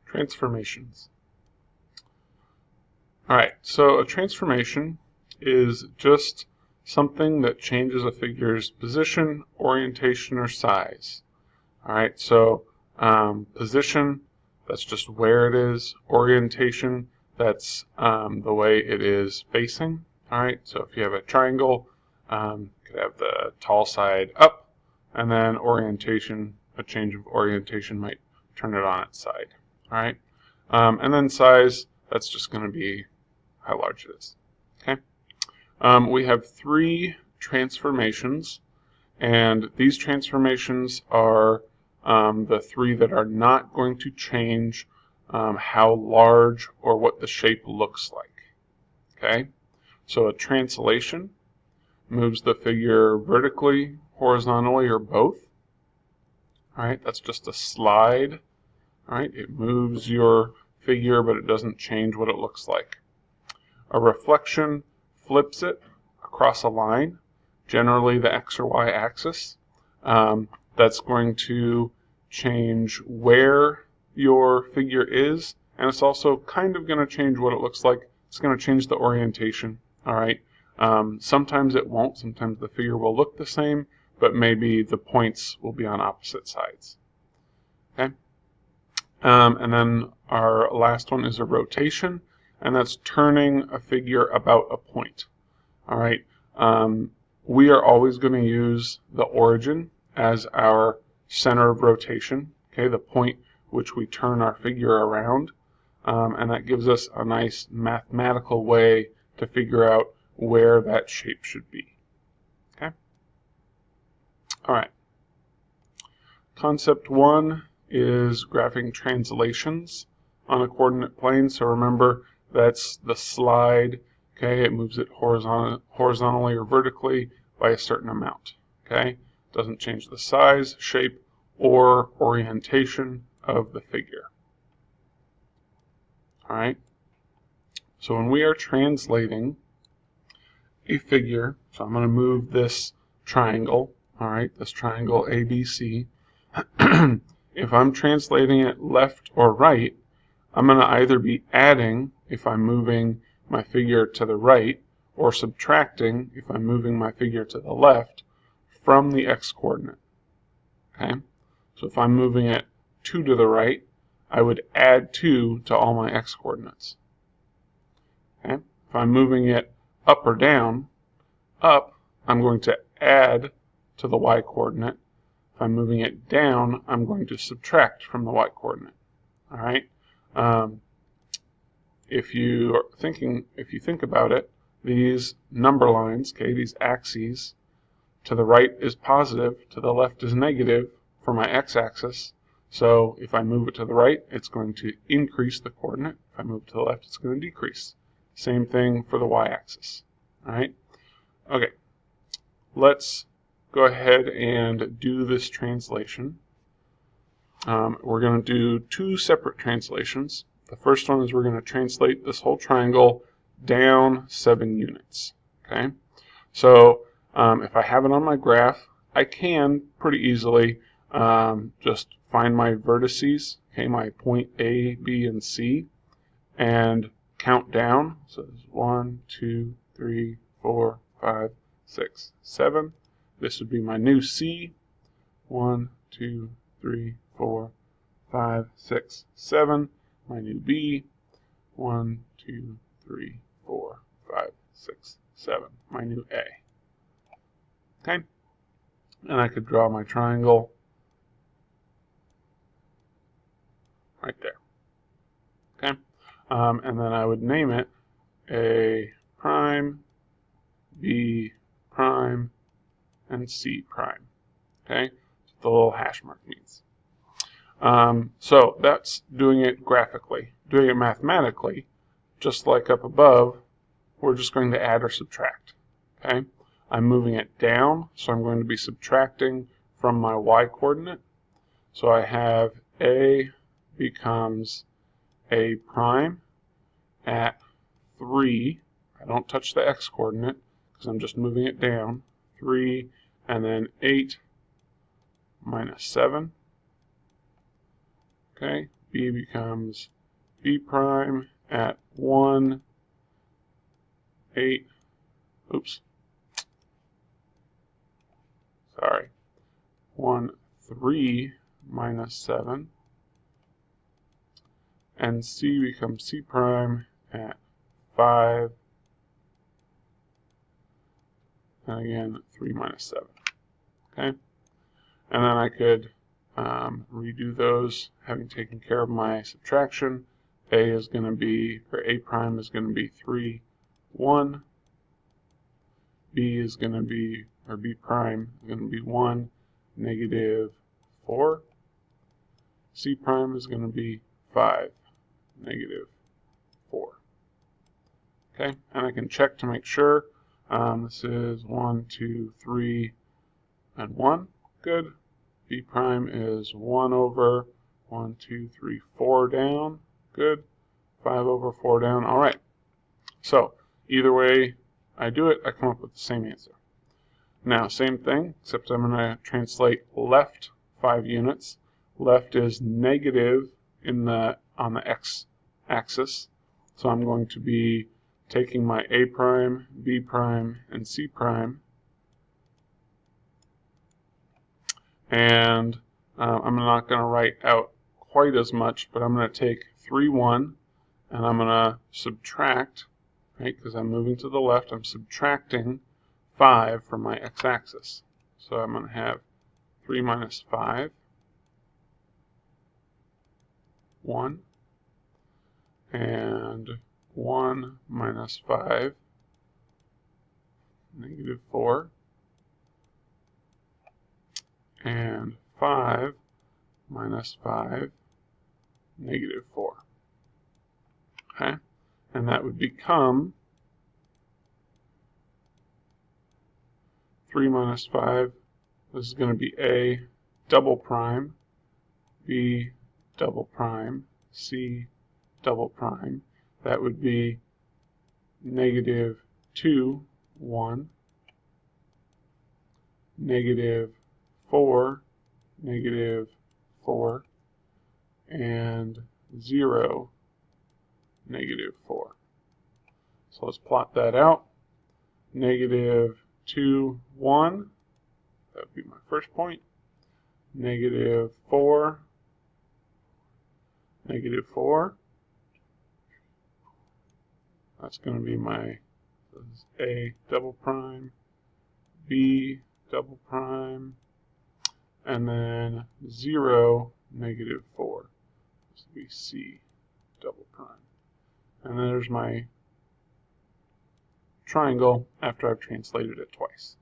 Transformations. Alright, so a transformation is just something that changes a figure's position, orientation, or size. Alright, so position, that's just where it is. Orientation, that's the way it is facing. Alright, so if you have a triangle, you could have the tall side up, and then orientation, a change of orientation might turn it on its side. Alright, and then size, that's just going to be how large it is. Okay, we have three transformations, and these transformations are the three that are not going to change how large or what the shape looks like. Okay, so a translation moves the figure vertically, horizontally, or both. All right, that's just a slide. All right, it moves your figure, but it doesn't change what it looks like. A reflection flips it across a line, generally the X or Y axis. That's going to change where your figure is, and it's also kind of going to change what it looks like. It's going to change the orientation. All right. Sometimes it won't. Sometimes the figure will look the same, but maybe the points will be on opposite sides. Okay. And then our last one is a rotation, and that's turning a figure about a point. All right. We are always going to use the origin as our center of rotation. Okay, the point which we turn our figure around, and that gives us a nice mathematical way to figure out where that shape should be. Okay. All right. Concept 1 is graphing translations on a coordinate plane. So remember, that's the slide. Okay, it moves it horizontally or vertically by a certain amount. Okay, doesn't change the size, shape, or orientation of the figure. All right. So when we are translating a figure, so I'm going to move this triangle. All right, this triangle ABC. If I'm translating it left or right, I'm going to either be adding if I'm moving my figure to the right, or subtracting if I'm moving my figure to the left from the x-coordinate. Okay, so if I'm moving it 2 to the right, I would add 2 to all my x-coordinates. Okay, if I'm moving it up or down, up, I'm going to add to the y-coordinate. If I'm moving it down, I'm going to subtract from the y-coordinate. All right. If you think about it, these number lines, okay, these axes, to the right is positive, to the left is negative for my x-axis. So if I move it to the right, it's going to increase the coordinate. If I move it to the left, it's going to decrease. Same thing for the y-axis. All right. Okay. Let's go ahead and do this translation. We're going to do 2 separate translations. The first one is we're going to translate this whole triangle down 7 units. Okay, so if I have it on my graph, I can pretty easily just find my vertices, okay, my point A, B, and C, and count down. So there's 1, 2, 3, 4, 5, 6, 7. This would be my new C. 1, 2, 3, 4, 5, 6, 7. My new B. 1, 2, 3, 4, 5, 6, 7. My new A. Okay? And I could draw my triangle right there. Okay? And then I would name it A prime, B prime, and C prime. Okay? That's what the little hash mark means. So that's doing it graphically. Doing it mathematically, just like up above, we're just going to add or subtract. Okay? I'm moving it down, so I'm going to be subtracting from my y-coordinate. So I have A becomes A prime at 3. I don't touch the x-coordinate because I'm just moving it down. 3, and then 8 minus 7. Okay, B becomes B prime at 1, 8, oops, sorry, 1, 3 minus 7, and C becomes C prime at 5, and again 3 minus 7. Okay, and then I could redo those, having taken care of my subtraction. A is going to be, or A prime is going to be 3, 1. B is going to be, or B prime is going to be 1, negative 4. C prime is going to be 5, negative 4. Okay, and I can check to make sure. This is 1, 2, 3, and 1. Good. B prime is 1 over 1, 2, 3, 4 down. Good. 5 over 4 down. All right. So either way I do it, I come up with the same answer. Now, same thing, except I'm going to translate left 5 units. Left is negative on the x-axis. So I'm going to be taking my A prime, B prime, and C prime, and I'm not going to write out quite as much, but I'm going to take 3, 1, and I'm going to subtract, right, because I'm moving to the left, I'm subtracting 5 from my x-axis. So I'm going to have 3 minus 5, 1, and 1 minus 5, negative 4, and 5 minus 5, negative 4. Okay, and that would become 3 minus 5, this is going to be A double prime, B double prime, C double prime. That would be negative 2, 1, negative 4, negative 4, and 0, negative 4. So let's plot that out. Negative 2, 1, that would be my first point. Negative 4, negative 4. That's going to be my A double prime, B double prime, and then 0, negative 4. This would be C double prime. And then there's my triangle after I've translated it twice.